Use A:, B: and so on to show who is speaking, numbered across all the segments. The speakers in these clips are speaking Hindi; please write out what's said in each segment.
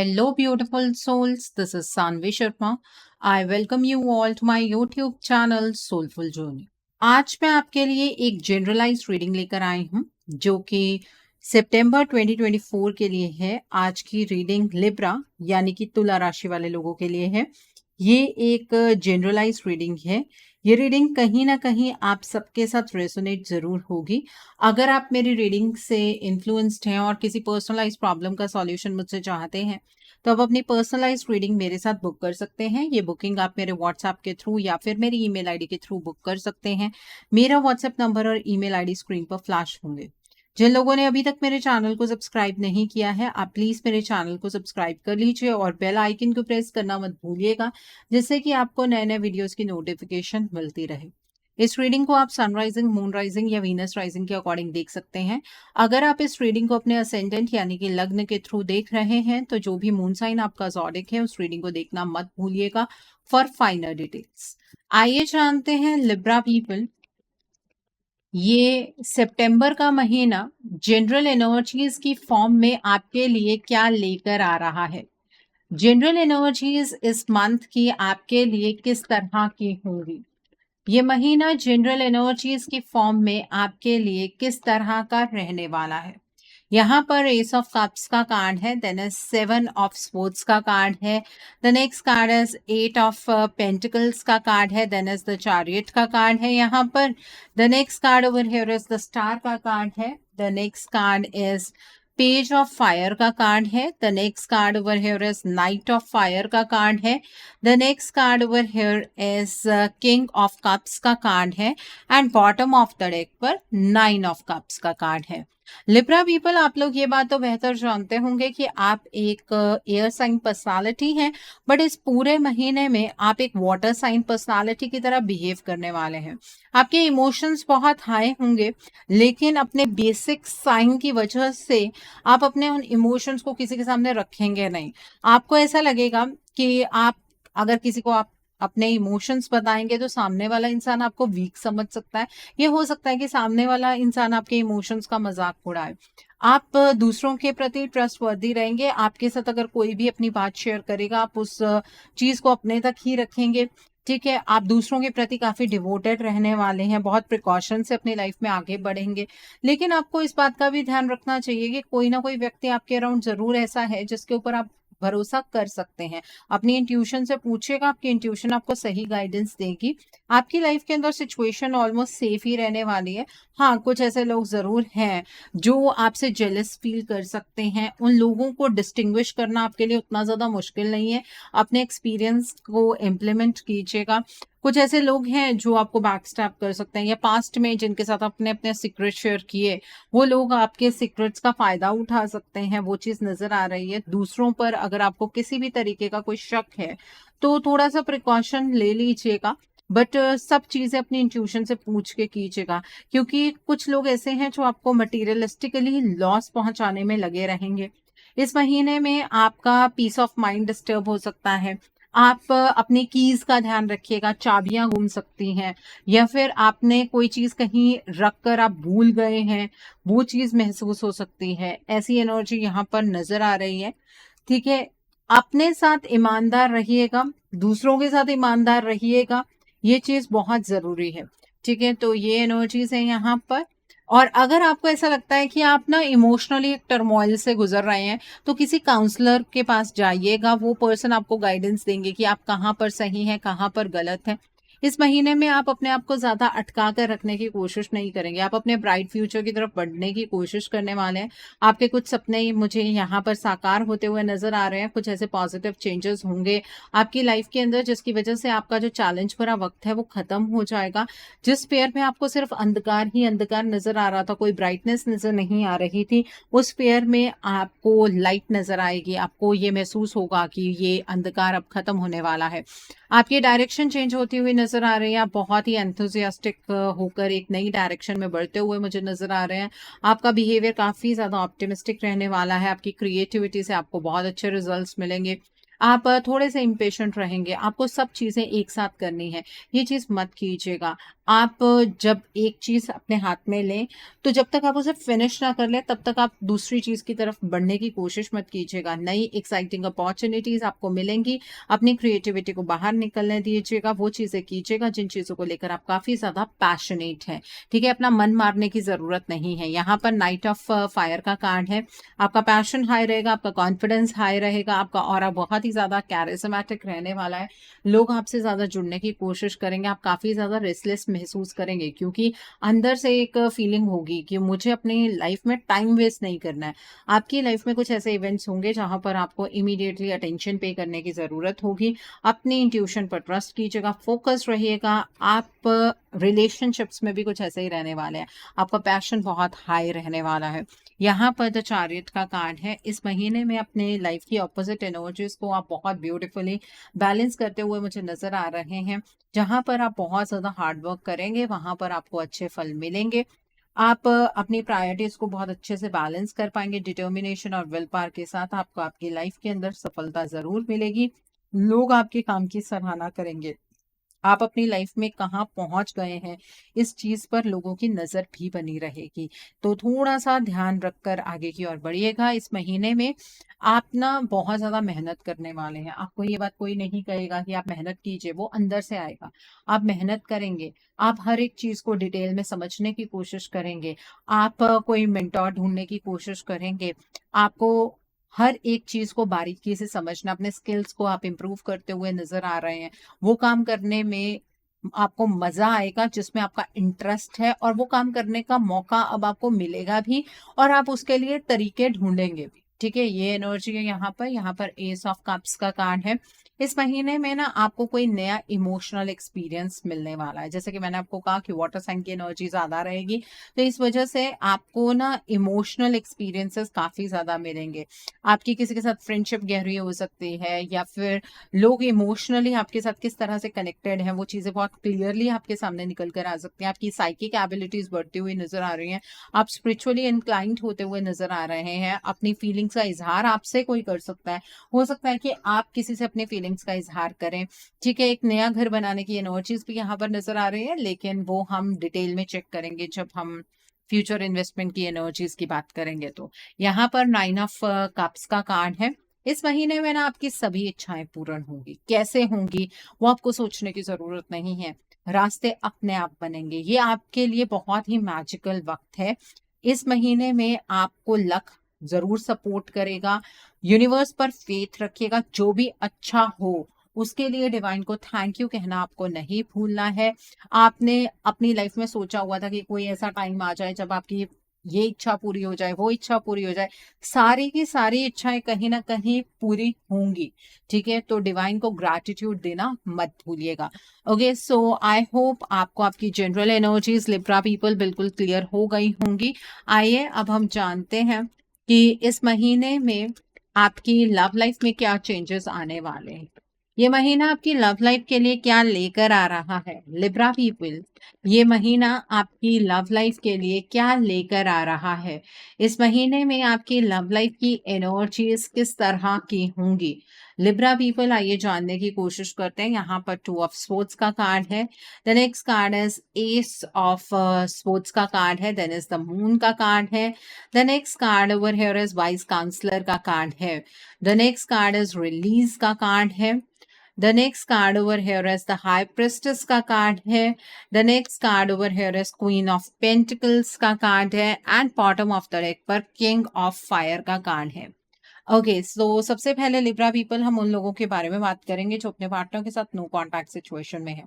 A: Hello, beautiful souls. This is Sanvi Sharma. I welcome you all to my YouTube channel Soulful Journey. आज मैं आपके लिए एक जनरलाइज्ड रीडिंग लेकर आई हूँ जो कि सितंबर 2024 के लिए है। आज की रीडिंग लिब्रा यानी कि तुला राशि वाले लोगों के लिए है। ये एक जनरलाइज्ड रीडिंग है। ये रीडिंग कहीं ना कहीं आप सबके साथ रेजोनेट जरूर होगी। अगर आप मेरी रीडिंग से इन्फ्लुएंस्ड हैं और किसी पर्सनलाइज प्रॉब्लम का सॉल्यूशन मुझसे चाहते हैं तो आप अपनी पर्सनलाइज रीडिंग मेरे साथ बुक कर सकते हैं। ये बुकिंग आप मेरे व्हाट्सएप के थ्रू या फिर मेरी ईमेल आईडी के थ्रू बुक कर सकते हैं। मेरा व्हाट्सएप नंबर और ईमेल आईडी स्क्रीन पर फ्लैश होंगे। जिन लोगों ने अभी तक मेरे चैनल को सब्सक्राइब नहीं किया है आप प्लीज मेरे चैनल को सब्सक्राइब कर लीजिए और बेल आइकन को प्रेस करना मत भूलिएगा, जिससे कि आपको नए नए वीडियोस की नोटिफिकेशन मिलती रहे। इस रीडिंग को आप सनराइजिंग, मून राइजिंग या वीनस राइजिंग के अकॉर्डिंग देख सकते हैं। अगर आप इस रीडिंग को अपने असेंडेंट यानी कि लग्न के थ्रू देख रहे हैं तो जो भी मून साइन आपका ज़ोडिक है उस रीडिंग को देखना मत भूलिएगा फॉर फाइनल डिटेल्स। आइए जानते हैं लिब्रा पीपल, ये सितंबर का महीना जनरल एनर्जीज की फॉर्म में आपके लिए क्या लेकर आ रहा है। जनरल एनर्जीज इस मंथ की आपके लिए किस तरह की होंगी। ये महीना जनरल एनर्जीज की फॉर्म में आपके लिए किस तरह का रहने वाला है। यहाँ पर एस ऑफ कप्स का कार्ड है, देन इज 7 ऑफ स्पोर्ट्स का कार्ड है, the next card is 8 of pentacles का कार्ड है, देन इज द चैरियट का कार्ड है। यहाँ पर the next card over here is the star का कार्ड है, the next card is page of fire का कार्ड है, the next card over here is night of fire का कार्ड है, the next card over here is king of cups का कार्ड है and bottom of the deck पर 9 ऑफ कप्स का कार्ड है। लिब्रा पीपल, आप लोग ये बात तो बेहतर जानते होंगे कि आप एक एयर साइन पर्सनालिटी हैं, बट इस पूरे महीने में आप एक वाटर साइन पर्सनालिटी की तरह बिहेव करने वाले हैं। आपके इमोशंस बहुत हाई होंगे, लेकिन अपने बेसिक साइन की वजह से आप अपने उन इमोशंस को किसी के सामने रखेंगे नहीं। आपको ऐसा लगेगा कि आप अगर किसी को आप अपने इमोशंस बताएंगे तो सामने वाला इंसान आपको वीक समझ सकता है। ये हो सकता है कि सामने वाला इंसान आपके इमोशंस का मजाक उड़ाए। आप दूसरों के प्रति ट्रस्टवर्दी रहेंगे। आपके साथ अगर कोई भी अपनी बात शेयर करेगा आप उस चीज को अपने तक ही रखेंगे। ठीक है, आप दूसरों के प्रति काफी डिवोटेड रहने वाले हैं, बहुत प्रिकॉशन से अपनी लाइफ में आगे बढ़ेंगे। लेकिन आपको इस बात का भी ध्यान रखना चाहिए कि कोई ना कोई व्यक्ति आपके अराउंड जरूर ऐसा है जिसके ऊपर आप भरोसा कर सकते हैं। अपनी इंट्यूशन से पूछिएगा, आपकी इंट्यूशन आपको सही गाइडेंस देगी। आपकी लाइफ के अंदर सिचुएशन ऑलमोस्ट सेफ ही रहने वाली है। हाँ, कुछ ऐसे लोग जरूर हैं जो आपसे जेलस फील कर सकते हैं। उन लोगों को डिस्टिंग्विश करना आपके लिए उतना ज्यादा मुश्किल नहीं है। अपने एक्सपीरियंस को इम्प्लीमेंट कीजिएगा। कुछ ऐसे लोग हैं जो आपको बैकस्टैप कर सकते हैं या पास्ट में जिनके साथ आपने अपने सीक्रेट शेयर किए वो लोग आपके सीक्रेट्स का फायदा उठा सकते हैं। वो चीज नजर आ रही है। दूसरों पर अगर आपको किसी भी तरीके का कोई शक है तो थोड़ा सा प्रिकॉशन ले लीजिएगा, बट सब चीजें अपनी इंट्यूशन से पूछ के कीजिएगा, क्योंकि कुछ लोग ऐसे हैं जो आपको मटीरियलिस्टिकली लॉस पहुंचाने में लगे रहेंगे। इस महीने में आपका पीस ऑफ माइंड डिस्टर्ब हो सकता है। आप अपनी कीज का ध्यान रखिएगा, चाबियां गुम सकती हैं या फिर आपने कोई चीज कहीं रख कर आप भूल गए हैं, वो चीज महसूस हो सकती है। ऐसी एनर्जी यहाँ पर नजर आ रही है। ठीक है, अपने साथ ईमानदार रहिएगा, दूसरों के साथ ईमानदार रहिएगा, ये चीज बहुत जरूरी है। ठीक है, तो ये एनर्जीज है यहाँ पर। और अगर आपको ऐसा लगता है कि आप ना इमोशनली एक टर्मोइल से गुजर रहे हैं तो किसी काउंसलर के पास जाइएगा। वो पर्सन आपको गाइडेंस देंगे कि आप कहाँ पर सही हैं, कहाँ पर गलत हैं। इस महीने में आप अपने आप को ज्यादा अटका कर रखने की कोशिश नहीं करेंगे। आप अपने ब्राइट फ्यूचर की तरफ बढ़ने की कोशिश करने वाले हैं। आपके कुछ सपने मुझे यहाँ पर साकार होते हुए नजर आ रहे हैं। कुछ ऐसे पॉजिटिव चेंजेस होंगे आपकी लाइफ के अंदर जिसकी वजह से आपका जो चैलेंज भरा वक्त है वो खत्म हो जाएगा। जिस पेयर में आपको सिर्फ अंधकार ही अंधकार नजर आ रहा था, कोई ब्राइटनेस नजर नहीं आ रही थी, उस पेयर में आपको लाइट नजर आएगी। आपको ये महसूस होगा कि ये अंधकार अब खत्म होने वाला है। आपकी डायरेक्शन चेंज होती हुई नजर आ रही है। आप बहुत ही एंथुजियास्टिक होकर एक नई डायरेक्शन में बढ़ते हुए मुझे नजर आ रहे हैं। आपका बिहेवियर काफी ज्यादा ऑप्टिमिस्टिक रहने वाला है। आपकी क्रिएटिविटी से आपको बहुत अच्छे रिजल्ट्स मिलेंगे। आप थोड़े से इम्पेशेंट रहेंगे, आपको सब चीज़ें एक साथ करनी है, ये चीज़ मत कीजिएगा। आप जब एक चीज़ अपने हाथ में लें, तो जब तक आप उसे फिनिश ना कर लें, तब तक आप दूसरी चीज़ की तरफ बढ़ने की कोशिश मत कीजिएगा। नई एक्साइटिंग अपॉर्च्युनिटीज़ आपको मिलेंगी, अपनी क्रिएटिविटी को बाहर निकलने दीजिएगा, वो चीज़ें कीजिएगा जिन चीज़ों को लेकर आप काफ़ी ज़्यादा पैशनेट हैं, ठीक है? अपना मन मारने की ज़रूरत नहीं है। यहाँ पर नाइट ऑफ फायर का कार्ड है, आपका पैशन हाई रहेगा, आपका कॉन्फिडेंस हाई रहेगा, आपका ऑरा बहुत ही ज़्यादा कैरिस्मेटिक रहने वाला है। लोग आपसे ज़्यादा जुड़ने की कोशिश करेंगे, आप काफ़ी ज़्यादा रेस्टलेस महसूस करेंगे क्योंकि अंदर से एक फीलिंग होगी कि मुझे अपनी लाइफ में टाइम वेस्ट नहीं करना है। आपकी लाइफ में कुछ ऐसे इवेंट्स होंगे जहाँ पर आपको इमीडिएटली अटेंशन पे करने की ज़रूरत होगी। अपनी इंट्यूशन पर ट्रस्ट कीजिएगा, फोकस रहिएगा। आप रिलेशनशिप्स में भी कुछ ऐसे ही रहने वाले हैं, आपका पैशन बहुत हाई रहने वाला है। यहाँ पर द चैरियट का कार्ड है। इस महीने में अपने लाइफ की ऑपोजिट एनर्जीज को आप बहुत ब्यूटीफुली बैलेंस करते हुए मुझे नजर आ रहे हैं। जहाँ पर आप बहुत ज़्यादा हार्ड वर्क करेंगे, वहाँ पर आपको अच्छे फल मिलेंगे। आप अपनी प्रायोरिटीज को बहुत अच्छे से बैलेंस कर पाएंगे। डिटर्मिनेशन और विल पावर के साथ आपको आपकी लाइफ के अंदर सफलता ज़रूर मिलेगी। लोग आपके काम की सराहना करेंगे। आप अपनी लाइफ में कहाँ पहुंच गए हैं, इस चीज पर लोगों की नजर भी बनी रहेगी। तो थोड़ा सा ध्यान रखकर आगे की ओर बढ़िएगा। इस महीने में आप ना बहुत ज्यादा मेहनत करने वाले हैं। आपको ये बात कोई नहीं कहेगा कि आप मेहनत कीजिए, वो अंदर से आएगा। आप मेहनत करेंगे, आप हर एक चीज को डिटेल में समझने की कोशिश करेंगे। आप कोई मेंटोर ढूंढने की कोशिश करेंगे। आपको हर एक चीज को बारीकी से समझना, अपने स्किल्स को आप इम्प्रूव करते हुए नजर आ रहे हैं। वो काम करने में आपको मजा आएगा जिसमें आपका इंटरेस्ट है, और वो काम करने का मौका अब आपको मिलेगा भी, और आप उसके लिए तरीके ढूंढेंगे भी। ठीक है, ये एनर्जी है यहाँ पर एस ऑफ कप्स का कार्ड है। इस महीने में ना आपको कोई नया इमोशनल एक्सपीरियंस मिलने वाला है। जैसे कि मैंने आपको कहा कि वाटर साइन की एनर्जी ज्यादा रहेगी, तो इस वजह से आपको ना इमोशनल एक्सपीरियंसेस काफी ज्यादा मिलेंगे। आपकी किसी के साथ फ्रेंडशिप गहरी हो सकती है, या फिर लोग इमोशनली आपके साथ किस तरह से कनेक्टेड हैं, वो चीजें बहुत क्लियरली आपके सामने निकल कर आ सकती हैं। आपकी साइकिक एबिलिटीज बढ़ती हुई नजर आ रही हैं। आप स्पिरिचुअली इंक्लाइंड होते हुए नजर आ रहे हैं। अपनी फीलिंग्स का इजहार आपसे कोई कर सकता है। हो सकता है कि आप किसी से अपने फीलिंग्स का इजहार करें। ठीक है, एक नया घर बनाने की एनर्जीज भी यहाँ पर नजर आ रही है, लेकिन वो हम डिटेल में चेक करेंगे जब हम फ्यूचर इन्वेस्टमेंट की एनर्जीज की बात करेंगे। तो यहाँ पर नाइन ऑफ कप्स का कार्ड है। इस महीने में ना आपकी सभी इच्छाएं पूर्ण होंगी। कैसे होंगी वो आपको सोचने की जरूरत नहीं है, रास्ते अपने आप बनेंगे। ये आपके लिए बहुत ही मैजिकल वक्त है। इस महीने में आपको लक जरूर सपोर्ट करेगा। यूनिवर्स पर फेथ रखिएगा, जो भी अच्छा हो उसके लिए डिवाइन को थैंक यू कहना आपको नहीं भूलना है। आपने अपनी लाइफ में सोचा हुआ था कि कोई ऐसा टाइम आ जाए जब आपकी ये इच्छा पूरी हो जाए, वो इच्छा पूरी हो जाए। सारी की सारी इच्छाएं कहीं ना कहीं पूरी होंगी। ठीक है, तो डिवाइन को ग्रैटिट्यूड देना मत भूलिएगा। ओके, सो आई होप आपको आपकी जनरल एनर्जीज लिब्रा पीपल बिल्कुल क्लियर हो गई होंगी। आइए अब हम जानते हैं कि इस महीने में आपकी लव लाइफ में क्या चेंजेस आने वाले हैं। ये महीना आपकी लव लाइफ के लिए क्या लेकर आ रहा है लिब्रा पीपल। ये महीना आपकी लव लाइफ के लिए क्या लेकर आ रहा है। इस महीने में आपकी लव लाइफ की एनर्जीज किस तरह की होंगी लिब्रा पीपल, आइए जानने की कोशिश करते हैं। यहाँ पर टू ऑफ स्पोर्ट्स का कार्ड है। The next card is ace of swords का कार्ड है। देन इज द मून का कार्ड है। The next card over here is wise counselor का कार्ड है। The next card is release का कार्ड है। The next card over here is the high priestess का कार्ड है। The next card over here is queen of pentacles का कार्ड है। And bottom of the deck पर किंग ऑफ फायर का कार्ड है। ओके, सो सबसे पहले लिब्रा पीपल हम उन लोगों के बारे में बात करेंगे जो अपने पार्टनर के साथ नो कॉन्टैक्ट सिचुएशन में है।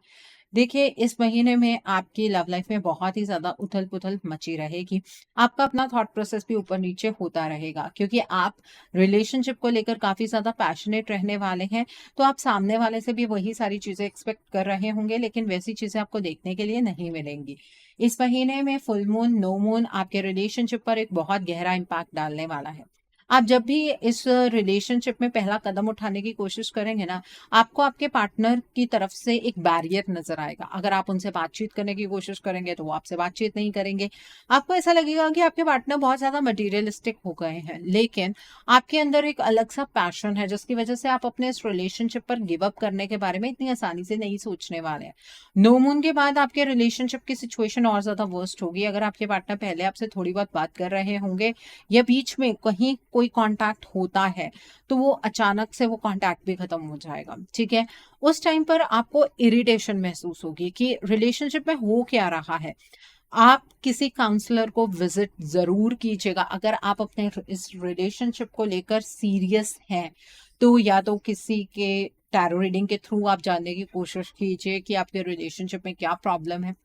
A: देखिए, इस महीने में आपकी लव लाइफ में बहुत ही ज्यादा उथल पुथल मची रहेगी। आपका अपना थॉट प्रोसेस भी ऊपर नीचे होता रहेगा, क्योंकि आप रिलेशनशिप को लेकर काफी ज्यादा पैशनेट रहने वाले हैं। तो आप सामने वाले से भी वही सारी चीजें एक्सपेक्ट कर रहे होंगे, लेकिन वैसी चीजें आपको देखने के लिए नहीं मिलेंगी। इस महीने में फुल मून नो मून आपके रिलेशनशिप पर एक बहुत गहरा इम्पैक्ट डालने वाला है। आप जब भी इस रिलेशनशिप में पहला कदम उठाने की कोशिश करेंगे ना, आपको आपके पार्टनर की तरफ से एक बैरियर नज़र आएगा। अगर आप उनसे बातचीत करने की कोशिश करेंगे, तो वो आपसे बातचीत नहीं करेंगे। आपको ऐसा लगेगा कि आपके पार्टनर बहुत ज़्यादा मटीरियलिस्टिक हो गए हैं, लेकिन आपके अंदर एक अलग-सा पैशन है, जिसकी वजह से आप अपने इस रिलेशनशिप पर गिव अप करने के बारे में इतनी आसानी से नहीं सोचने वाले हैं। नो मून के बाद आपके रिलेशनशिप की सिचुएशन और ज़्यादा वर्स्ट होगी। अगर आपके पार्टनर पहले आपसे थोड़ी बहुत बात कर रहे होंगे या बीच में कहीं कोई कांटेक्ट होता है, तो वो अचानक से वो कांटेक्ट भी खत्म हो जाएगा, ठीक है? उस टाइम पर आपको इरिटेशन महसूस होगी कि रिलेशनशिप में हो क्या रहा है। आप किसी काउंसलर को विजिट ज़रूर कीजिएगा। अगर आप अपने इस रिलेशनशिप को लेकर सीरियस हैं, तो या तो किसी के टैरो रीडिंग के थ्रू आप जानने की कोशिश कीजिए कि आपके रिलेशनशिप में क्या प्रॉब्लम है।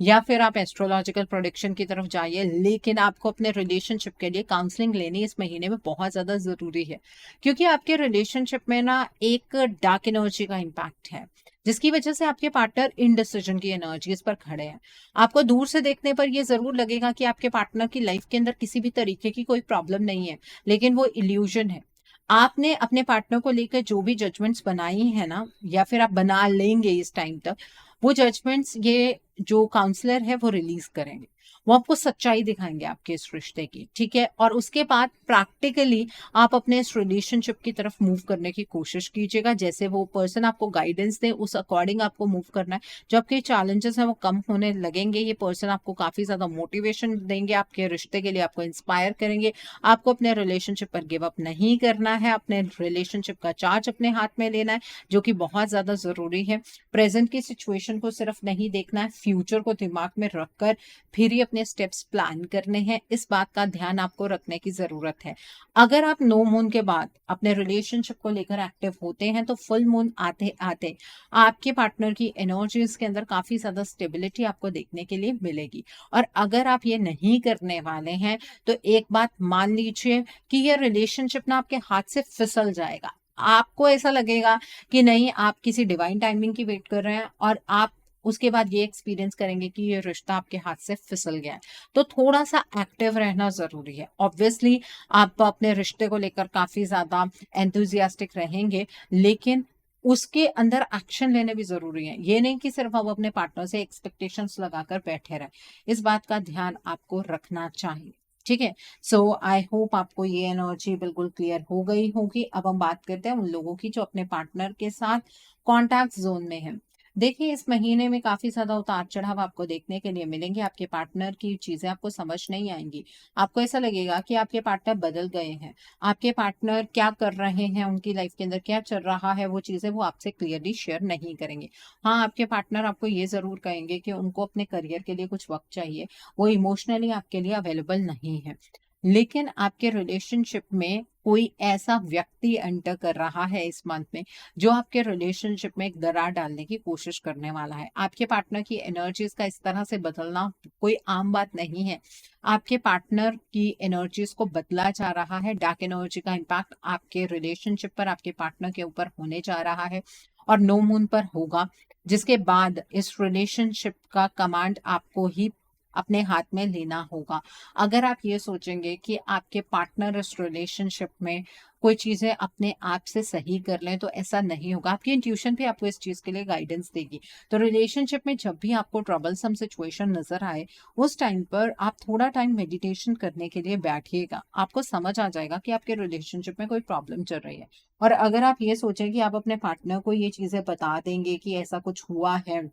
A: या फिर आप एस्ट्रोलॉजिकल प्रेडिक्शन की तरफ जाइए, लेकिन आपको अपने रिलेशनशिप के लिए काउंसलिंग लेनी इस महीने में बहुत ज़्यादा ज़रूरी है, क्योंकि आपके रिलेशनशिप में ना एक डार्क एनर्जी का इम्पैक्ट है, जिसकी वजह से आपके पार्टनर इनडिसीजन की एनर्जीज पर खड़े हैं। आपको दूर से देखने पर यह ज़रूर लगेगा कि आपके पार्टनर की लाइफ के अंदर किसी भी तरीके की कोई प्रॉब्लम नहीं है, लेकिन वो इल्यूजन है। आपने अपने पार्टनर को लेकर जो भी जजमेंट्स बनाई है ना, या फिर आप बना लेंगे इस टाइम तक, वो जजमेंट्स ये जो काउंसलर है वो रिलीज करेंगे। वो आपको सच्चाई दिखाएंगे आपके इस रिश्ते की, ठीक है? और उसके बाद प्रैक्टिकली आप अपने इस रिलेशनशिप की तरफ मूव करने की कोशिश कीजिएगा। जैसे वो पर्सन आपको गाइडेंस दे, उस अकॉर्डिंग आपको मूव करना है। जो आपके चैलेंजेस हैं वो कम होने लगेंगे। ये पर्सन आपको काफी ज्यादा मोटिवेशन देंगे, आपके रिश्ते के लिए आपको इंस्पायर करेंगे। आपको अपने रिलेशनशिप पर गिव अप नहीं करना है, अपने रिलेशनशिप का चार्ज अपने हाथ में लेना है, जो कि बहुत ज्यादा जरूरी है। प्रेजेंट की सिचुएशन को सिर्फ नहीं देखना है, फ्यूचर को दिमाग में रखकर फिर ही अपने स्टेप्स प्लान करने हैं। इस बात का ध्यान आपको रखने की जरूरत है। अगर आप नो मून के बाद अपने रिलेशनशिप को लेकर एक्टिव होते हैं, तो फुल मून आते आते आपके पार्टनर की एनर्जीज के अंदर काफी ज्यादा स्टेबिलिटी आपको देखने के लिए मिलेगी। और अगर आप ये नहीं करने वाले हैं, तो एक बात मान लीजिए कि ये रिलेशनशिप ना आपके हाथ से फिसल जाएगा। आपको ऐसा लगेगा कि नहीं, आप किसी डिवाइन टाइमिंग की वेट कर रहे हैं, और आप उसके बाद ये एक्सपीरियंस करेंगे कि ये रिश्ता आपके हाथ से फिसल गया है। तो थोड़ा सा एक्टिव रहना जरूरी है। ऑब्वियसली आप अपने रिश्ते को लेकर काफी ज्यादा एंथुजियास्टिक रहेंगे, लेकिन उसके अंदर एक्शन लेने भी जरूरी है। ये नहीं कि सिर्फ आप अपने पार्टनर से एक्सपेक्टेशंस लगाकर बैठे रहें। इस बात का ध्यान आपको रखना चाहिए, ठीक है? सो आई होप आपको ये एनर्जी बिल्कुल क्लियर हो गई होगी। अब हम बात करते हैं उन लोगों की जो अपने पार्टनर के साथ कॉन्टैक्ट जोन में है। देखिए, इस महीने में काफी ज्यादा उतार चढ़ाव आपको देखने के लिए मिलेंगे। आपके पार्टनर की चीजें आपको समझ नहीं आएंगी। आपको ऐसा लगेगा कि आपके पार्टनर बदल गए हैं। आपके पार्टनर क्या कर रहे हैं, उनकी लाइफ के अंदर क्या चल रहा है, वो चीजें वो आपसे क्लियरली शेयर नहीं करेंगे। हाँ, आपके पार्टनर आपको ये जरूर कहेंगे कि उनको अपने करियर के लिए कुछ वक्त चाहिए, वो इमोशनली आपके लिए अवेलेबल नहीं है। लेकिन आपके रिलेशनशिप में कोई ऐसा व्यक्ति एंटर कर रहा है इस मंथ में, जो आपके रिलेशनशिप में एक दरार डालने की कोशिश करने वाला है। आपके पार्टनर की एनर्जीज का इस तरह से बदलना कोई आम बात नहीं है। आपके पार्टनर की एनर्जीज को बदला जा रहा है। डार्क एनर्जी का इम्पैक्ट आपके रिलेशनशिप पर, आपके पार्टनर के ऊपर होने जा रहा है, और नो मून पर होगा, जिसके बाद इस रिलेशनशिप का कमांड आपको ही अपने हाथ में लेना होगा। अगर आप ये सोचेंगे कि आपके पार्टनर इस रिलेशनशिप में कोई चीजें अपने आप से सही कर लें, तो ऐसा नहीं होगा। आपकी इंट्यूशन भी आपको इस चीज के लिए गाइडेंस देगी। तो रिलेशनशिप में जब भी आपको ट्रबलसम सिचुएशन नजर आए, उस टाइम पर आप थोड़ा टाइम मेडिटेशन करने के लिए बैठिएगा। आपको समझ आ जाएगा कि आपके रिलेशनशिप में कोई प्रॉब्लम चल रही है। और अगर आप ये सोचें कि आप अपने पार्टनर को ये चीजें बता देंगे कि ऐसा कुछ हुआ है,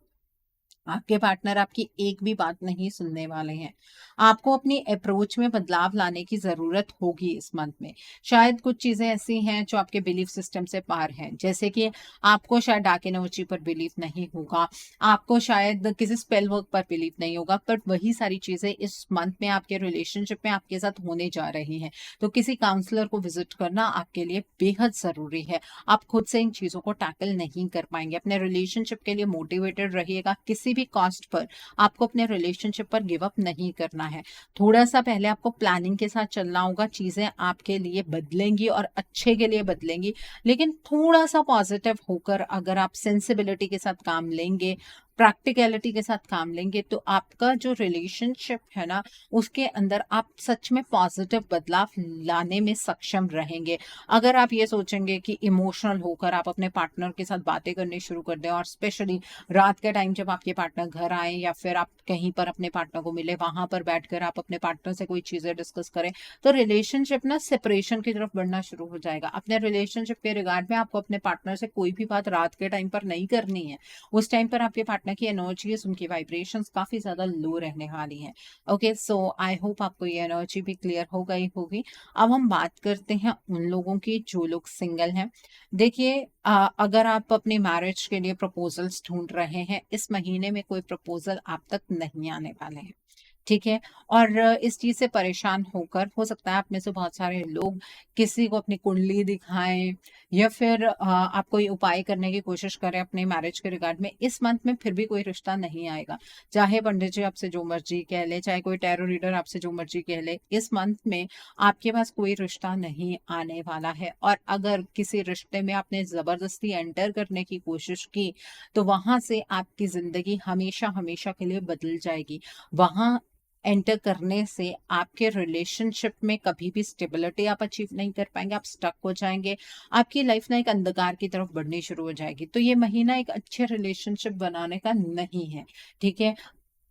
A: आपके पार्टनर आपकी एक भी बात नहीं सुनने वाले हैं। आपको अपनी अप्रोच में बदलाव लाने की जरूरत होगी इस मंथ में। शायद कुछ चीजें ऐसी हैं जो आपके बिलीफ सिस्टम से पार हैं, जैसे कि आपको शायद डार्क एनर्जी पर बिलीफ नहीं होगा, आपको शायद किसी स्पेल वर्क पर बिलीफ नहीं होगा, बट वही सारी चीजें इस मंथ में आपके रिलेशनशिप में आपके साथ होने जा रही हैं। तो किसी काउंसलर को विजिट करना आपके लिए बेहद जरूरी है। आप खुद से इन चीजों को टैकल नहीं कर पाएंगे। अपने रिलेशनशिप के लिए मोटिवेटेड रहिएगा। किसी भी कॉस्ट पर आपको अपने रिलेशनशिप पर गिव अप नहीं करना है। थोड़ा सा पहले आपको प्लानिंग के साथ चलना होगा। चीजें आपके लिए बदलेंगी और अच्छे के लिए बदलेंगी, लेकिन थोड़ा सा पॉजिटिव होकर अगर आप सेंसिबिलिटी के साथ काम लेंगे, प्रैक्टिकलिटी के साथ काम लेंगे तो आपका जो रिलेशनशिप है ना, उसके अंदर आप सच में पॉजिटिव बदलाव लाने में सक्षम रहेंगे। अगर आप ये सोचेंगे कि इमोशनल होकर आप अपने पार्टनर के साथ बातें करनी शुरू कर दें, और स्पेशली रात के टाइम जब आपके पार्टनर घर आए या फिर आप कहीं पर अपने पार्टनर को मिले, वहां पर बैठकर आप अपने पार्टनर से कोई चीजें डिस्कस करें, तो रिलेशनशिप ना सेपरेशन की तरफ बढ़ना शुरू हो जाएगा। अपने रिलेशनशिप के रिगार्ड में आपको अपने पार्टनर से कोई भी बात रात के टाइम पर नहीं करनी है। उस टाइम पर आपके पार्टनर की एनर्जीज, उनकी वाइब्रेशंस काफी ज्यादा लो रहने वाली हैं। ओके, सो आई होप आपको ये एनर्जी भी क्लियर हो गई होगी। अब हम बात करते हैं उन लोगों की जो लोग सिंगल हैं। देखिए, अगर आप अपनी मैरिज के लिए प्रपोजल्स ढूंढ रहे हैं, इस महीने में कोई प्रपोजल आप तक नहीं आने वाले हैं, ठीक है। और इस चीज से परेशान होकर, हो सकता है आप में से बहुत सारे लोग किसी को अपनी कुंडली दिखाएं या फिर आप कोई उपाय करने की कोशिश करें अपने मैरिज के रिगार्ड में, इस मंथ में फिर भी कोई रिश्ता नहीं आएगा। चाहे पंडित जी आपसे जो मर्जी कह ले, चाहे कोई टैरो रीडर आपसे जो मर्जी कह ले, इस मंथ में आपके पास कोई रिश्ता नहीं आने वाला है। और अगर किसी रिश्ते में आपने जबरदस्ती एंटर करने की कोशिश की, तो वहां से आपकी जिंदगी हमेशा हमेशा के लिए बदल जाएगी। वहां एंटर करने से आपके रिलेशनशिप में कभी भी स्टेबिलिटी आप अचीव नहीं कर पाएंगे, आप स्टक हो जाएंगे। आपकी लाइफ ना एक अंधकार की तरफ बढ़नी शुरू हो जाएगी। तो ये महीना एक अच्छे रिलेशनशिप बनाने का नहीं है, ठीक है।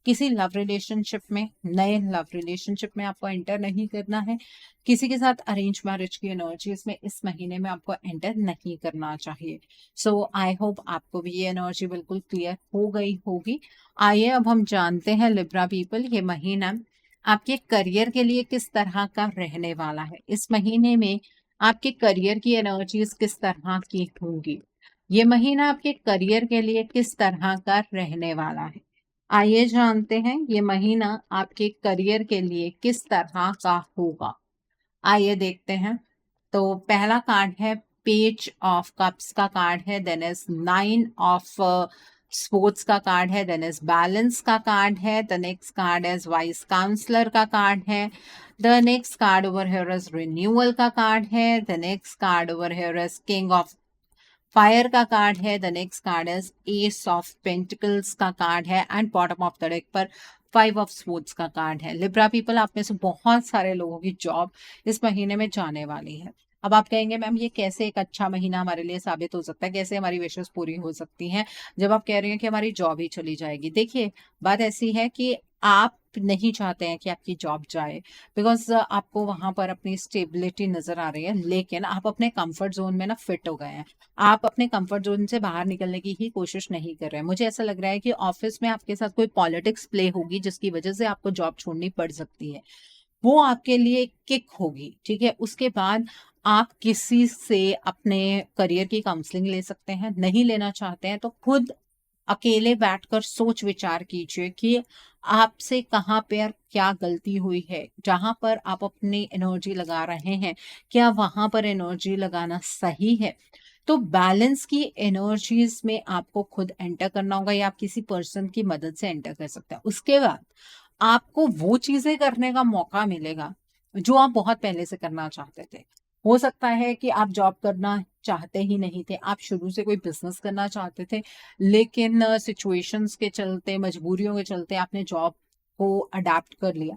A: किसी लव रिलेशनशिप में, नए लव रिलेशनशिप में आपको एंटर नहीं करना है। किसी के साथ अरेंज मैरिज की एनर्जीज में इस महीने में आपको एंटर नहीं करना चाहिए। सो आई होप आपको भी ये एनर्जी बिल्कुल क्लियर हो गई होगी। आइए अब हम जानते हैं लिब्रा पीपल, ये महीना आपके करियर के लिए किस तरह का रहने वाला है। इस महीने में आपके करियर की एनर्जीज किस तरह की होंगी। ये महीना आपके करियर के लिए किस तरह का रहने वाला है, आइए जानते हैं ये महीना आपके करियर के लिए किस तरह का होगा। आइए देखते हैं। तो पहला कार्ड है पेज ऑफ कप्स का कार्ड है, देन इज 9 ऑफ स्पोर्ट्स का कार्ड है, देन इज बैलेंस का कार्ड है, the next card is wise counselor का कार्ड है, the next card over here is renewal का कार्ड है, the next card over here is king of fire का कार्ड है, the next card is ace of pentacles का कार्ड है, and bottom of the deck पर 5 ऑफ स्पोर्ट्स का कार्ड है। लिब्रा पीपल, आप में से बहुत सारे लोगों की जॉब इस महीने में जाने वाली है। अब आप कहेंगे मैम ये कैसे एक अच्छा महीना हमारे लिए साबित हो सकता है, कैसे हमारी विशेष पूरी हो सकती हैं जब आप कह रहे हैं कि हमारी जॉब ही चली जाएगी। देखिए, बात ऐसी है कि आप नहीं चाहते हैं कि आपकी जॉब जाए, बिकॉज आपको वहां पर अपनी स्टेबिलिटी नजर आ रही है, लेकिन आप अपने कंफर्ट जोन में ना फिट हो गए हैं। आप अपने कंफर्ट जोन से बाहर निकलने की ही कोशिश नहीं कर रहे हैं। मुझे ऐसा लग रहा है कि ऑफिस में आपके साथ कोई पॉलिटिक्स प्ले होगी जिसकी वजह से आपको जॉब छोड़नी पड़ सकती है। वो आपके लिए किक होगी, ठीक है। उसके बाद आप किसी से अपने करियर की काउंसलिंग ले सकते हैं। नहीं लेना चाहते हैं तो खुद अकेले बैठकर सोच विचार कीजिए कि आपसे कहाँ पर क्या गलती हुई है। जहां पर आप अपनी एनर्जी लगा रहे हैं, क्या वहां पर एनर्जी लगाना सही है। तो बैलेंस की एनर्जीज में आपको खुद एंटर करना होगा, या आप किसी पर्सन की मदद से एंटर कर सकते हैं। उसके बाद आपको वो चीजें करने का मौका मिलेगा जो आप बहुत पहले से करना चाहते थे। हो सकता है कि आप जॉब करना चाहते ही नहीं थे, आप शुरू से कोई बिजनेस करना चाहते थे, लेकिन सिचुएशंस के चलते, मजबूरियों के चलते आपने जॉब को अडेप्ट कर लिया।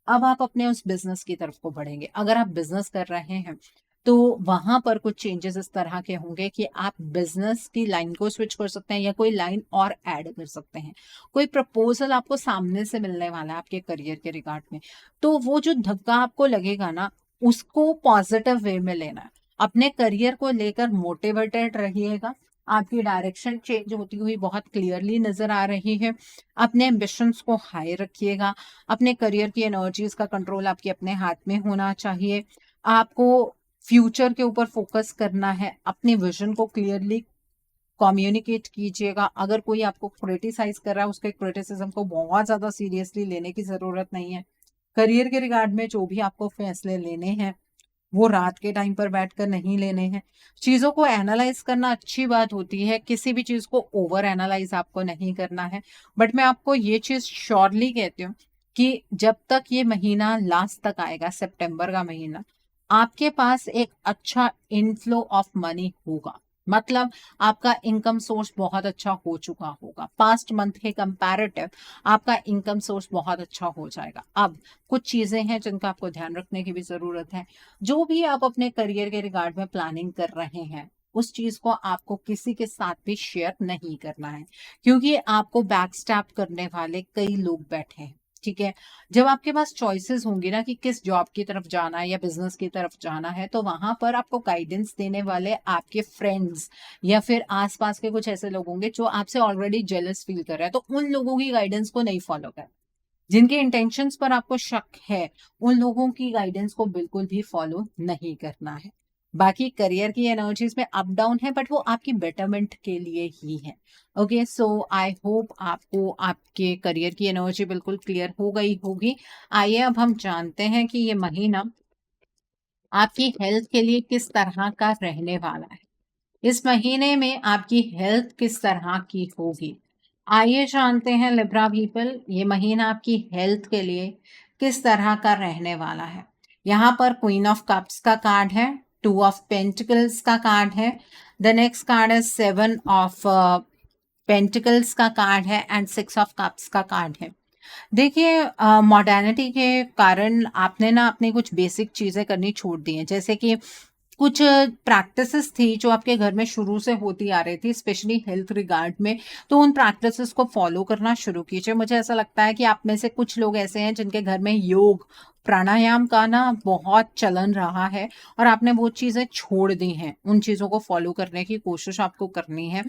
A: अब आप अपने उस बिजनेस की तरफ को बढ़ेंगे। अगर आप बिजनेस कर रहे हैं तो वहां पर कुछ चेंजेस इस तरह के होंगे कि आप बिजनेस की लाइन को स्विच कर सकते हैं या कोई लाइन और ऐड कर सकते हैं। कोई प्रपोजल आपको सामने से मिलने वाला है आपके करियर के रिगार्ड में, तो वो जो धक्का आपको लगेगा ना, उसको पॉजिटिव वे में लेना है। अपने करियर को लेकर मोटिवेटेड रहिएगा। आपकी डायरेक्शन चेंज होती हुई बहुत क्लियरली नजर आ रही है। अपने एम्बिशंस को हाई रखिएगा। अपने करियर की एनर्जीज का कंट्रोल आपके अपने हाथ में होना चाहिए। आपको फ्यूचर के ऊपर फोकस करना है। अपने विजन को क्लियरली कम्युनिकेट कीजिएगा। अगर कोई आपको क्रिटिसाइज कर रहा है, उसके क्रिटिसिज्म को बहुत ज्यादा सीरियसली लेने की जरूरत नहीं है। करियर के रिगार्ड में जो भी आपको फैसले लेने हैं, वो रात के टाइम पर बैठकर नहीं लेने हैं। चीजों को एनालाइज करना अच्छी बात होती है, किसी भी चीज को ओवर एनालाइज आपको नहीं करना है। बट मैं आपको ये चीज श्योरली कहती हूँ कि जब तक ये महीना लास्ट तक आएगा, सितंबर का महीना, आपके पास एक अच्छा इनफ्लो ऑफ मनी होगा। मतलब आपका इनकम सोर्स बहुत अच्छा हो चुका होगा, पास्ट मंथ के कंपैरेटिव आपका इनकम सोर्स बहुत अच्छा हो जाएगा। अब कुछ चीजें हैं जिनका आपको ध्यान रखने की भी जरूरत है। जो भी आप अपने करियर के रिगार्ड में प्लानिंग कर रहे हैं, उस चीज को आपको किसी के साथ भी शेयर नहीं करना है, क्योंकि आपको बैकस्टैप करने वाले कई लोग बैठे हैं। ठीक है, जब आपके पास चॉइसेस होंगी ना कि किस जॉब की तरफ जाना है या बिजनेस की तरफ जाना है, तो वहां पर आपको गाइडेंस देने वाले आपके फ्रेंड्स या फिर आसपास के कुछ ऐसे लोग होंगे जो आपसे ऑलरेडी जेलस फील कर रहे हैं, तो उन लोगों की गाइडेंस को नहीं फॉलो करें। जिनके इंटेंशंस पर आपको शक है, उन लोगों की गाइडेंस को बिल्कुल भी फॉलो नहीं करना है। बाकी करियर की एनर्जीज में अप डाउन है, बट वो आपकी बेटरमेंट के लिए ही है। ओके, सो आई होप आपको आपके करियर की एनर्जी बिल्कुल क्लियर हो गई होगी। आइए अब हम जानते हैं कि ये महीना आपकी हेल्थ के लिए किस तरह का रहने वाला है। इस महीने में आपकी हेल्थ किस तरह की होगी, आइए जानते हैं लिब्रा पीपल, ये महीना आपकी हेल्थ के लिए किस तरह का रहने वाला है। यहाँ पर क्वीन ऑफ कप्स का कार्ड है, टू ऑफ पेंटिकल्स का कार्ड है, द नेक्स्ट कार्ड है सेवन ऑफ पेंटिकल्स का कार्ड है एंड सिक्स ऑफ कप्स का कार्ड है। देखिए, मॉडर्निटी के कारण आपने ना अपनी कुछ बेसिक चीज़ें करनी छोड़ दी हैं, जैसे कि कुछ प्रैक्टिसेस थी जो आपके घर में शुरू से होती आ रही थी, स्पेशली हेल्थ रिगार्ड में, तो उन प्रैक्टिसेस को फॉलो करना शुरू कीजिए। मुझे ऐसा लगता है कि आप में से कुछ लोग ऐसे हैं जिनके घर में योग प्राणायाम का ना बहुत चलन रहा है और आपने वो चीज़ें छोड़ दी हैं। उन चीज़ों को फॉलो करने की कोशिश आपको करनी है।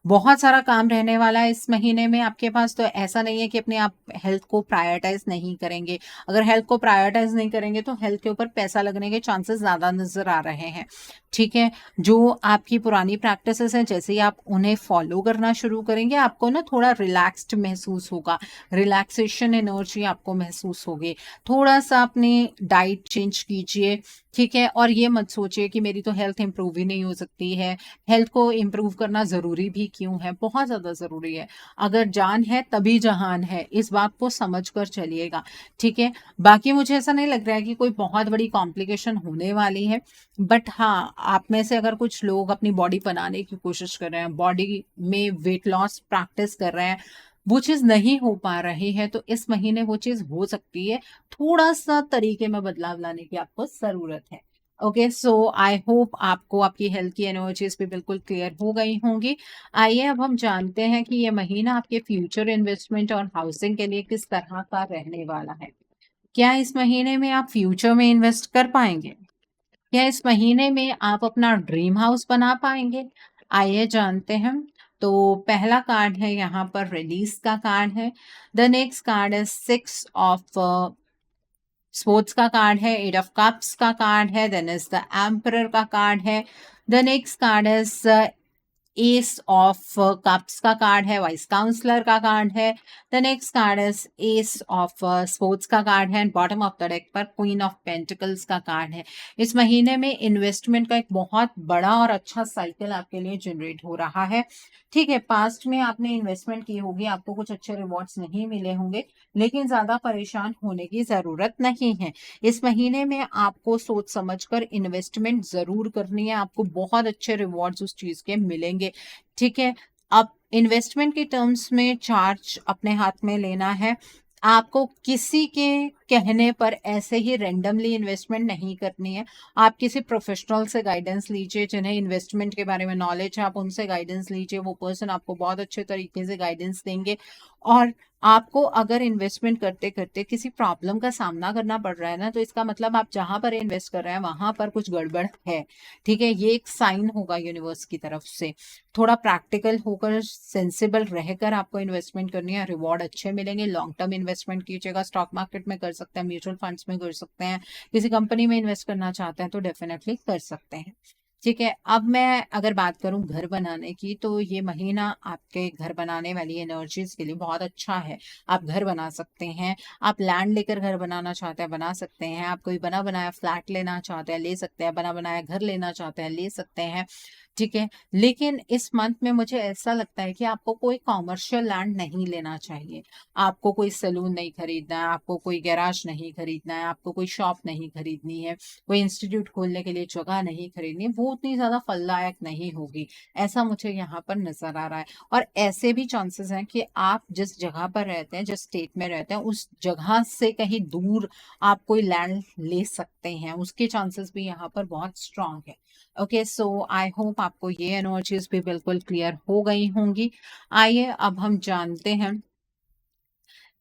A: बहुत सारा काम रहने वाला है इस महीने में आपके पास, तो ऐसा नहीं है कि अपने आप हेल्थ को प्रायोरिटाइज नहीं करेंगे। अगर हेल्थ को प्रायोरिटाइज नहीं करेंगे तो हेल्थ के ऊपर पैसा लगने के चांसेस ज़्यादा नज़र आ रहे हैं। ठीक है, जो आपकी पुरानी प्रैक्टिसेस हैं, जैसे ही आप उन्हें फॉलो करना शुरू करेंगे, आपको ना थोड़ा रिलैक्स्ड महसूस होगा, रिलैक्सेशन एनर्जी आपको महसूस होगी। थोड़ा सा अपनी डाइट चेंज कीजिए। ठीक है, और ये मत सोचिए कि मेरी तो हेल्थ इंप्रूव ही नहीं हो सकती है। हेल्थ को इम्प्रूव करना ज़रूरी भी क्यों है, बहुत ज़्यादा ज़रूरी है। अगर जान है तभी जहान है, इस बात को समझ कर चलिएगा। ठीक है, बाकी मुझे ऐसा नहीं लग रहा है कि कोई बहुत बड़ी कॉम्प्लिकेशन होने वाली है, बट हाँ, आप में से अगर कुछ लोग अपनी बॉडी बनाने की कोशिश कर रहे हैं, बॉडी में वेट लॉस प्रैक्टिस कर रहे हैं, वो चीज़ नहीं हो पा रही है, तो इस महीने वो चीज़ हो सकती है। थोड़ा सा तरीके में बदलाव लाने की आपको ज़रूरत है। ओके, सो आई होप आपको आपकी हेल्थ की एनर्जीज भी बिल्कुल क्लियर हो गई होंगी। आइए अब हम जानते हैं कि ये महीना आपके फ्यूचर इन्वेस्टमेंट और हाउसिंग के लिए किस तरह का रहने वाला है। क्या इस महीने में आप फ्यूचर में इन्वेस्ट कर पाएंगे? क्या इस महीने में आप अपना ड्रीम हाउस बना पाएंगे? आइए जानते हैं। तो पहला कार्ड है यहाँ पर रिलीज का कार्ड है। द नेक्स्ट कार्ड है सिक्स ऑफ स्पोर्ट्स का कार्ड है, एट ऑफ कप्स का कार्ड है, देन इज द एम्परर का कार्ड है। The next card is ace of cups का कार्ड है, वाइस काउंसलर का कार्ड है। The next card is ace of swords का कार्ड है and bottom of the deck पर क्वीन ऑफ पेंटिकल्स का कार्ड है। इस महीने में इन्वेस्टमेंट का एक बहुत बड़ा और अच्छा साइकिल आपके लिए जनरेट हो रहा है। ठीक है, पास्ट में आपने इन्वेस्टमेंट की होगी, आपको कुछ अच्छे रिवॉर्ड्स नहीं मिले होंगे, लेकिन ज्यादा परेशान होने की जरूरत नहीं है। इस महीने में आपको सोच समझकर इन्वेस्टमेंट जरूर करनी है, आपको बहुत अच्छे रिवॉर्ड्स उस चीज के मिलेंगे। ठीक है, अब इन्वेस्टमेंट के टर्म्स में चार्ज अपने हाथ में लेना है। आपको किसी के कहने पर ऐसे ही रेंडमली इन्वेस्टमेंट नहीं करनी है। आप किसी प्रोफेशनल से गाइडेंस लीजिए, जिन्हें इन्वेस्टमेंट के बारे में नॉलेज है, आप उनसे गाइडेंस लीजिए। वो पर्सन आपको बहुत अच्छे तरीके से गाइडेंस देंगे। और आपको अगर इन्वेस्टमेंट करते करते किसी प्रॉब्लम का सामना करना पड़ रहा है ना, तो इसका मतलब आप जहां पर इन्वेस्ट कर रहे हैं वहां पर कुछ गड़बड़ है। ठीक है, ये एक साइन होगा यूनिवर्स की तरफ से। थोड़ा प्रैक्टिकल होकर, सेंसिबल रहकर आपको इन्वेस्टमेंट करनी है, रिवॉर्ड अच्छे मिलेंगे। लॉन्ग टर्म इन्वेस्टमेंट कीजिएगा, स्टॉक मार्केट में कर सकते हैं, म्यूचुअल फंड्स में कर सकते हैं, किसी कंपनी में इन्वेस्ट करना चाहते हैं तो डेफिनेटली कर सकते हैं। ठीक है, अब मैं अगर बात करूं घर बनाने की, तो ये महीना आपके घर बनाने वाली एनर्जीज के लिए बहुत अच्छा है। आप घर बना सकते हैं, आप लैंड लेकर घर बनाना चाहते हैं बना सकते हैं, आप कोई बना बनाया फ्लैट लेना चाहते हैं ले सकते हैं, बना बनाया घर लेना चाहते हैं ले सकते हैं। ठीक है, लेकिन इस मंथ में मुझे ऐसा लगता है कि आपको कोई कॉमर्शियल लैंड नहीं लेना चाहिए। आपको कोई सैलून नहीं खरीदना है, आपको कोई गैराज नहीं खरीदना है, आपको कोई शॉप नहीं खरीदनी है, कोई इंस्टीट्यूट खोलने के लिए जगह नहीं खरीदनी है। वो वो उतनी ज़्यादा फलदायक नहीं होगी, ऐसा मुझे यहाँ पर नज़र आ रहा है। और ऐसे भी चांसेस हैं कि आप जिस जगह पर रहते हैं, जिस स्टेट में रहते हैं, उस जगह से कहीं दूर आप कोई लैंड ले सकते हैं, उसके चांसेस भी यहाँ पर बहुत स्ट्रांग है। ओके, सो आई होप आपको ये एनर्जीज भी बिल्कुल क्लियर हो गई होंगी। आइए अब हम जानते हैं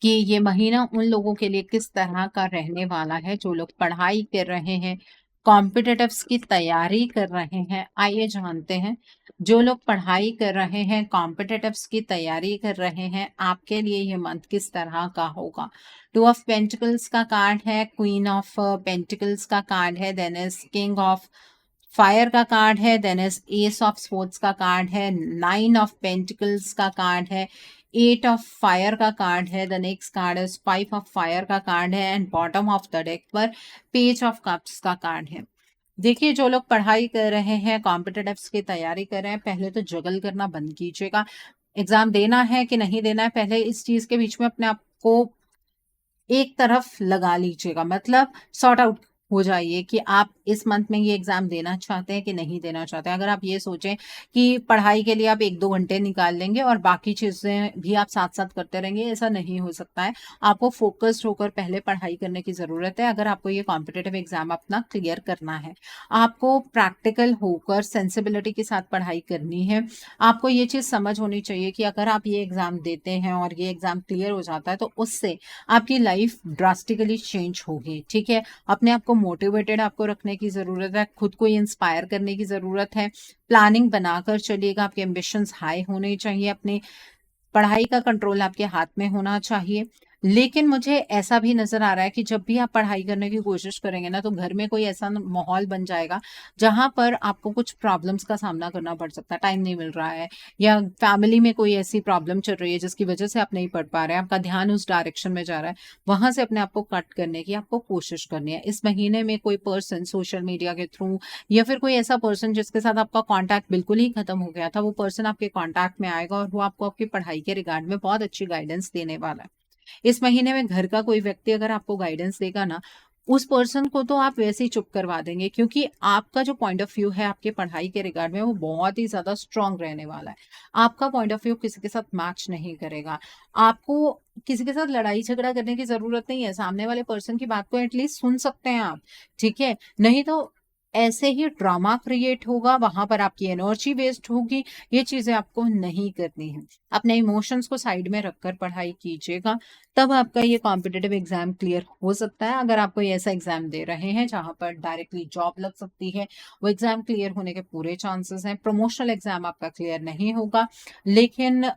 A: कि ये महीना उन लोगों के लिए किस तरह का रहने वाला है जो लोग पढ़ाई कर रहे हैं, कॉम्पिटिटिव्स की तैयारी कर रहे हैं। आइए जानते हैं, जो लोग पढ़ाई कर रहे हैं, कॉम्पिटिटिव्स की तैयारी कर रहे हैं, आपके लिए ये मंथ किस तरह का होगा। टू ऑफ पेंटिकल्स का कार्ड है, क्वीन ऑफ पेंटिकल्स का कार्ड है, then is king of fire का कार्ड है, then is ace of swords का कार्ड है, नाइन ऑफ पेंटिकल्स का कार्ड है, एट ऑफ फायर का कार्ड है, the next card is five of fire का कार्ड है, and bottom of the deck पर पेज ऑफ कप्स का कार्ड है। देखिए, जो लोग पढ़ाई कर रहे हैं, कॉम्पिटिटिव्स की तैयारी कर रहे हैं, पहले तो जगल करना बंद कीजिएगा। एग्जाम देना है कि नहीं देना है, पहले इस चीज के बीच में अपने आप को एक तरफ लगा लीजिएगा, मतलब सॉर्ट आउट हो जाइए कि आप इस मंथ में ये एग्जाम देना चाहते हैं कि नहीं देना चाहते हैं। अगर आप ये सोचें कि पढ़ाई के लिए आप 1-2 घंटे निकाल लेंगे और बाकी चीजें भी आप साथ साथ करते रहेंगे, ऐसा नहीं हो सकता है। आपको फोकस्ड होकर पहले पढ़ाई करने की जरूरत है। अगर आपको ये कॉम्पिटिटिव एग्जाम अपना क्लियर करना है, आपको प्रैक्टिकल होकर सेंसिबिलिटी के साथ पढ़ाई करनी है। आपको ये चीज समझ होनी चाहिए कि अगर आप ये एग्जाम देते हैं और ये एग्जाम क्लियर हो जाता है तो उससे आपकी लाइफ ड्रास्टिकली चेंज होगी। ठीक है, अपने आप को मोटिवेटेड आपको रखने की जरूरत है, खुद को इंस्पायर करने की जरूरत है। प्लानिंग बनाकर चलिएगा, आपके एम्बिशंस हाई होने चाहिए, अपनी पढ़ाई का कंट्रोल आपके हाथ में होना चाहिए। लेकिन मुझे ऐसा भी नजर आ रहा है कि जब भी आप पढ़ाई करने की कोशिश करेंगे ना, तो घर में कोई ऐसा माहौल बन जाएगा जहां पर आपको कुछ प्रॉब्लम्स का सामना करना पड़ सकता है। टाइम नहीं मिल रहा है, या फैमिली में कोई ऐसी प्रॉब्लम चल रही है जिसकी वजह से आप नहीं पढ़ पा रहे हैं, आपका ध्यान उस डायरेक्शन में जा रहा है, वहां से अपने आप को कट करने की आपको कोशिश करनी है। इस महीने में कोई पर्सन सोशल मीडिया के थ्रू या फिर कोई ऐसा पर्सन जिसके साथ आपका कॉन्टैक्ट बिल्कुल ही खत्म हो गया था, वो पर्सन आपके कॉन्टैक्ट में आएगा और वो आपको आपकी पढ़ाई के रिगार्ड में बहुत अच्छी गाइडेंस देने वाला है। इस महीने में घर का कोई व्यक्ति अगर आपको गाइडेंस देगा ना, उस पर्सन को तो आप वैसे ही चुप करवा देंगे, क्योंकि आपका जो पॉइंट ऑफ व्यू है आपके पढ़ाई के रिगार्ड में वो बहुत ही ज्यादा स्ट्रांग रहने वाला है। आपका पॉइंट ऑफ व्यू किसी के साथ मैच नहीं करेगा। आपको किसी के साथ लड़ाई झगड़ा करने की जरूरत नहीं है, सामने वाले पर्सन की बात को एटलीस्ट सुन सकते हैं आप। ठीक है, नहीं तो ऐसे ही ड्रामा क्रिएट होगा, वहां पर आपकी एनर्जी वेस्ट होगी। ये चीजें आपको नहीं करनी है। अपने इमोशंस को साइड में रखकर पढ़ाई कीजिएगा, तब आपका ये कॉम्पिटिटिव एग्जाम क्लियर हो सकता है। अगर आप कोई ऐसा एग्जाम दे रहे हैं जहां पर डायरेक्टली जॉब लग सकती है, वो एग्जाम क्लियर होने के पूरे चांसेस हैं। प्रमोशनल एग्जाम आपका क्लियर नहीं होगा, लेकिन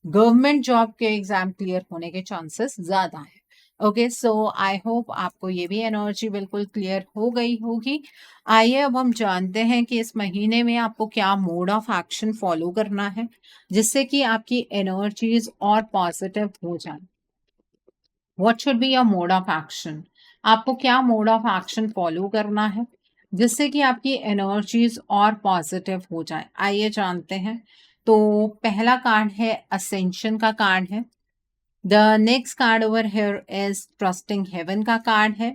A: गवर्नमेंट जॉब के एग्जाम क्लियर होने के चांसेस ज्यादा है। ओके, सो आई होप आपको ये भी एनर्जी बिल्कुल क्लियर हो गई होगी। आइए अब हम जानते हैं कि इस महीने में आपको क्या मोड ऑफ एक्शन फॉलो करना है जिससे कि आपकी एनर्जीज और पॉजिटिव हो जाए। What should be your mode of action? आपको क्या मोड ऑफ एक्शन फॉलो करना है जिससे कि आपकी एनर्जीज और पॉजिटिव हो जाए। आइए जानते हैं। तो पहला कार्ड है असेंशन का कार्ड है। The next card over here is trusting heaven का कार्ड है।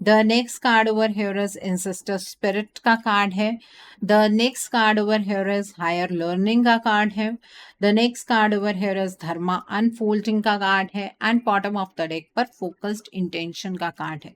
A: The next card over here is ancestor spirit का कार्ड है। The next card over here is higher learning का कार्ड है। The next card over here is dharma unfolding का कार्ड है, and bottom of the deck पर फोकस्ड इंटेंशन का कार्ड है।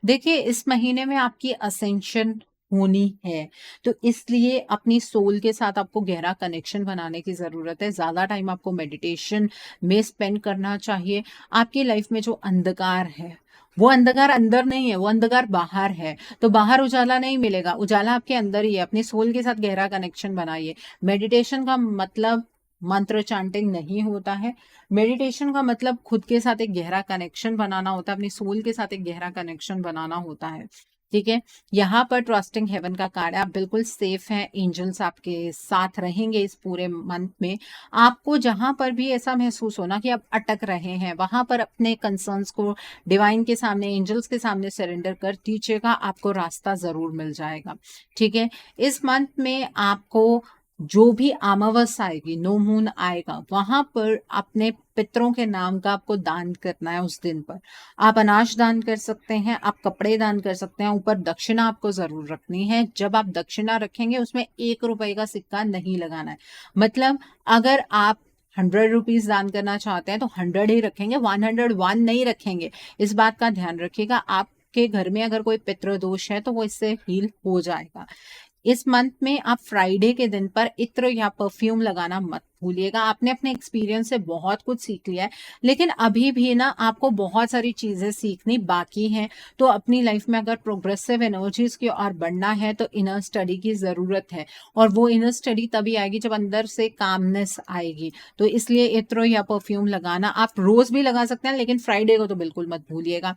A: देखिए, इस महीने में आपकी असेंशन होनी है, तो इसलिए अपनी सोल के साथ आपको गहरा कनेक्शन बनाने की जरूरत है। ज्यादा टाइम आपको मेडिटेशन में स्पेंड करना चाहिए। आपकी लाइफ में जो अंधकार है, वो अंधकार अंदर नहीं है, वो अंधकार बाहर है। तो बाहर उजाला नहीं मिलेगा, उजाला आपके अंदर ही है। अपनी सोल के साथ गहरा कनेक्शन बनाइए। मेडिटेशन का मतलब मंत्र चांटिंग नहीं होता है। मेडिटेशन का मतलब खुद के साथ एक गहरा कनेक्शन बनाना होता है, अपनी सोल के साथ एक गहरा कनेक्शन बनाना होता है। ठीक है, यहाँ पर ट्रस्टिंग हेवन का कार्ड है। आप बिल्कुल सेफ हैं, एंजल्स आपके साथ रहेंगे इस पूरे मंथ में। आपको जहां पर भी ऐसा महसूस होना कि आप अटक रहे हैं, वहां पर अपने कंसर्न्स को डिवाइन के सामने, एंजल्स के सामने सरेंडर कर दीजिएगा, आपको रास्ता जरूर मिल जाएगा। ठीक है, इस मंथ में आपको जो भी अमावस आएगी, नो मून आएगा, वहां पर अपने पितरों के नाम का आपको दान करना है उस दिन पर। आप अनाज दान कर सकते हैं, आप कपड़े दान कर सकते हैं, ऊपर दक्षिणा आपको जरूर रखनी है। जब आप दक्षिणा रखेंगे उसमें 1 रुपए का सिक्का नहीं लगाना है। मतलब अगर आप 100 रुपीज दान करना चाहते हैं तो 100 ही रखेंगे, 101 नहीं रखेंगे। इस बात का ध्यान रखिएगा। आपके घर में अगर कोई पितृदोष है तो वो इससे हील हो जाएगा। इस मंथ में आप फ्राइडे के दिन पर इत्र या परफ्यूम लगाना मत भूलिएगा। आपने अपने एक्सपीरियंस से बहुत कुछ सीख लिया है, लेकिन अभी भी ना आपको बहुत सारी चीजें सीखनी बाकी हैं। तो अपनी लाइफ में अगर प्रोग्रेसिव एनर्जीज की ओर बढ़ना है तो इनर स्टडी की जरूरत है, और वो इनर स्टडी तभी आएगी जब अंदर से कामनेस आएगी। तो इसलिए इत्र या परफ्यूम लगाना आप रोज भी लगा सकते हैं, लेकिन फ्राइडे को तो बिल्कुल मत भूलिएगा।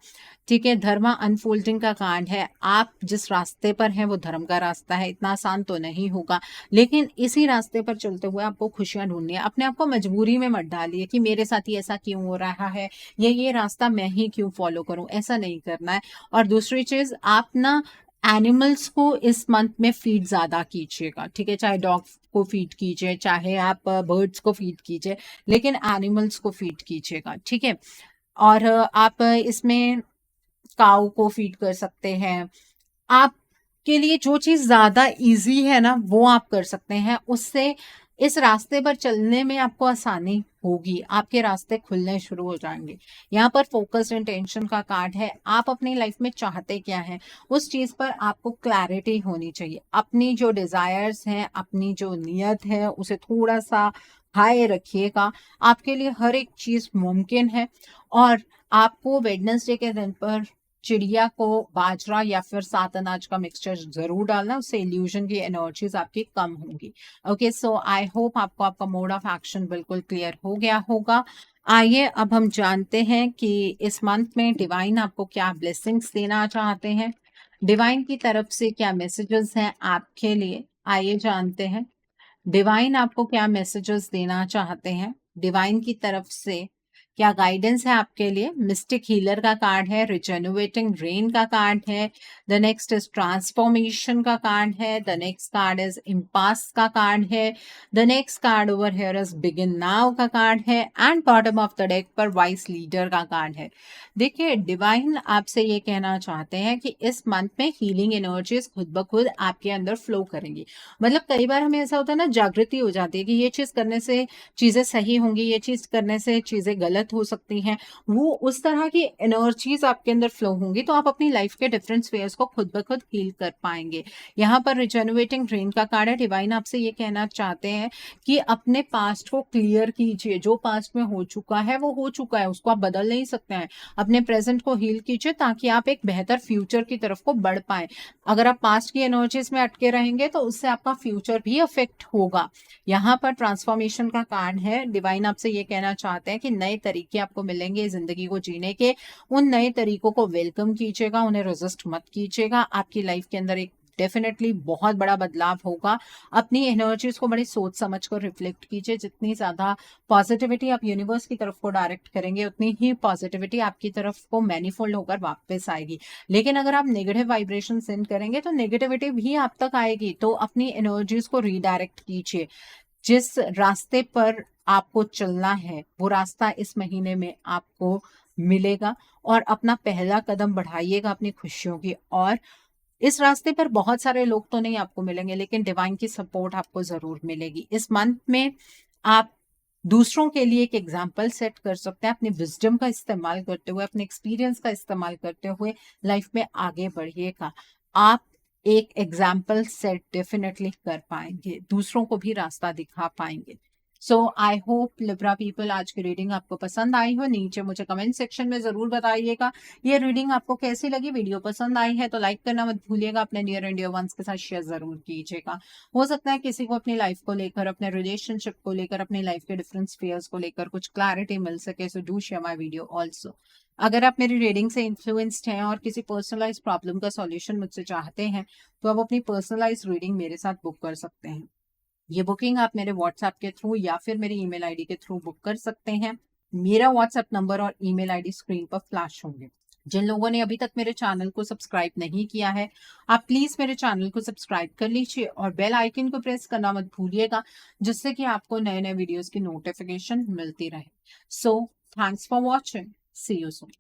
A: ठीक है। धर्मा अनफोल्डिंग का कांड है। आप जिस रास्ते पर हैं वो धर्म का रास्ता है, इतना आसान तो नहीं होगा, लेकिन इसी रास्ते पर चलते हुए आपको खुशियां ढूंढनी है। अपने आप को मजबूरी में मत डालिए कि मेरे साथ ही ऐसा क्यों हो रहा है, ये रास्ता मैं ही क्यों फॉलो करूं, ऐसा नहीं करना है। और दूसरी चीज, आप ना एनिमल्स को इस मंथ में फीड ज्यादा कीजिएगा। ठीक है। चाहे डॉग को फीड कीजिए, चाहे आप बर्ड्स को फीड कीजिए, लेकिन एनिमल्स को फीड कीजिएगा। ठीक है। और आप इसमें काऊ को फीड कर सकते हैं। आपके लिए जो चीज ज्यादा इजी है ना वो आप कर सकते हैं। उससे इस रास्ते पर चलने में आपको आसानी होगी, आपके रास्ते खुलने शुरू हो जाएंगे। यहाँ पर फोकस्ड इंटेंशन का कार्ड है। आप अपनी लाइफ में चाहते क्या हैं उस चीज पर आपको क्लैरिटी होनी चाहिए। अपनी जो डिजायर्स हैं, अपनी जो नियत है, उसे थोड़ा सा हाई रखिएगा। आपके लिए हर एक चीज मुमकिन है। और आपको वेडनेसडे के दिन पर चिड़िया को बाजरा या फिर सात अनाज का मिक्सचर जरूर डालना, उससे इल्यूजन की एनर्जीज आपकी कम होंगी। ओके, सो आई होप आपको आपका मोड ऑफ एक्शन बिल्कुल क्लियर हो गया होगा। आइए अब हम जानते हैं कि इस मंथ में डिवाइन आपको क्या ब्लेसिंग्स देना चाहते हैं, डिवाइन की तरफ से क्या मैसेजेस हैं आपके लिए। आइए जानते हैं डिवाइन आपको क्या मैसेजेस देना चाहते हैं, डिवाइन की तरफ से क्या गाइडेंस है आपके लिए। मिस्टिक हीलर का कार्ड है, रिजेन्युएटिंग रेन का कार्ड है, द नेक्स्ट इज ट्रांसफॉर्मेशन का कार्ड है, the next card is impasse का कार्ड है, the next card over here is begin now का कार्ड है, and bottom of the deck पर वाइस लीडर का कार्ड है। देखिए, डिवाइन आपसे ये कहना चाहते हैं कि इस मंथ में हीलिंग एनर्जीज खुद ब खुद आपके अंदर फ्लो करेंगी। मतलब कई बार हमें ऐसा होता है ना, जागृति हो जाती है कि ये चीज करने से चीजें सही होंगी, ये चीज करने से चीजें गलत हो सकती हैं। वो उस तरह की एनर्जीज आपके अंदर फ्लो होंगी, तो आप अपनी लाइफ के डिफरेंट स्फीयर्स को खुद ब खुद हील कर पाएंगे। यहाँ पर रिजेन्युएटिंग ड्रीम का कार्ड है। डिवाइन आपसे ये कहना चाहते हैं कि अपने पास्ट को क्लियर कीजिए। जो पास्ट में हो चुका है वो हो चुका है, उसको आप बदल नहीं सकते हैं। अपने प्रेजेंट को हील कीजिए ताकि आप एक बेहतर फ्यूचर की तरफ को बढ़ पाए। अगर आप पास्ट की एनर्जीज में अटके रहेंगे तो उससे आपका फ्यूचर भी अफेक्ट होगा। यहाँ पर ट्रांसफॉर्मेशन का कार्ड है। डिवाइन आपसे ये कहना चाहते हैं कि नए तरीके आपको मिलेंगे जिंदगी को जीने के। उन नए तरीकों को वेलकम कीजिएगा, उन्हें रेजिस्ट मत कीजिएगा। आपकी लाइफ के अंदर एक डेफिनेटली बहुत बड़ा बदलाव होगा। अपनी एनर्जीज को बड़ी सोच समझ कर रिफ्लेक्ट कीजिए। जितनी ज्यादा पॉजिटिविटी आप यूनिवर्स की तरफ को डायरेक्ट करेंगे, उतनी ही पॉजिटिविटी आपकी तरफ को मैनिफोल्ड होकर वापस आएगी। लेकिन अगर आप नेगेटिव वाइब्रेशन सेंड करेंगे तो नेगेटिविटी भी आप तक आएगी। तो अपनी एनर्जीज को रीडायरेक्ट कीजिए। जिस रास्ते पर आपको चलना है वो रास्ता इस महीने में आपको मिलेगा, और अपना पहला कदम बढ़ाइएगा अपनी खुशियों की। और इस रास्ते पर बहुत सारे लोग तो नहीं आपको मिलेंगे, लेकिन डिवाइन की सपोर्ट आपको जरूर मिलेगी। इस मंथ में आप दूसरों के लिए एक एग्जाम्पल सेट कर सकते हैं। अपने विजडम का इस्तेमाल करते हुए, अपने एक्सपीरियंस का इस्तेमाल करते हुए लाइफ में आगे बढ़िएगा। आप एक एग्जाम्पल सेट डेफिनेटली कर पाएंगे, दूसरों को भी रास्ता दिखा पाएंगे। सो आई होप लिब्रा पीपल आज की रीडिंग आपको पसंद आई हो। नीचे मुझे कमेंट सेक्शन में जरूर बताइएगा ये रीडिंग आपको कैसी लगी। वीडियो पसंद आई है तो लाइक करना मत भूलिएगा, अपने नियर एंड डियर वंस के साथ शेयर जरूर कीजिएगा। हो सकता है किसी को अपनी लाइफ को लेकर, अपने रिलेशनशिप को लेकर, अपनी लाइफ के डिफरेंट स्फीयर्स को लेकर कुछ क्लैरिटी मिल सके। So do share my video also. अगर आप मेरी रीडिंग से इन्फ्लुएंस्ड हैं और किसी पर्सनलाइज प्रॉब्लम का सॉल्यूशन मुझसे चाहते हैं तो आप अपनी पर्सनलाइज रीडिंग मेरे साथ बुक कर सकते हैं। ये बुकिंग आप मेरे व्हाट्सएप के थ्रू या फिर मेरी ईमेल आईडी के थ्रू बुक कर सकते हैं। मेरा व्हाट्सएप नंबर और ईमेल आईडी स्क्रीन पर फ्लैश होंगे। जिन लोगों ने अभी तक मेरे चैनल को सब्सक्राइब नहीं किया है, आप प्लीज मेरे चैनल को सब्सक्राइब कर लीजिए और बेल आइकन को प्रेस करना मत भूलिएगा, जिससे कि आपको नए नए वीडियोस की नोटिफिकेशन मिलती रहे। So thanks for watching, see you soon.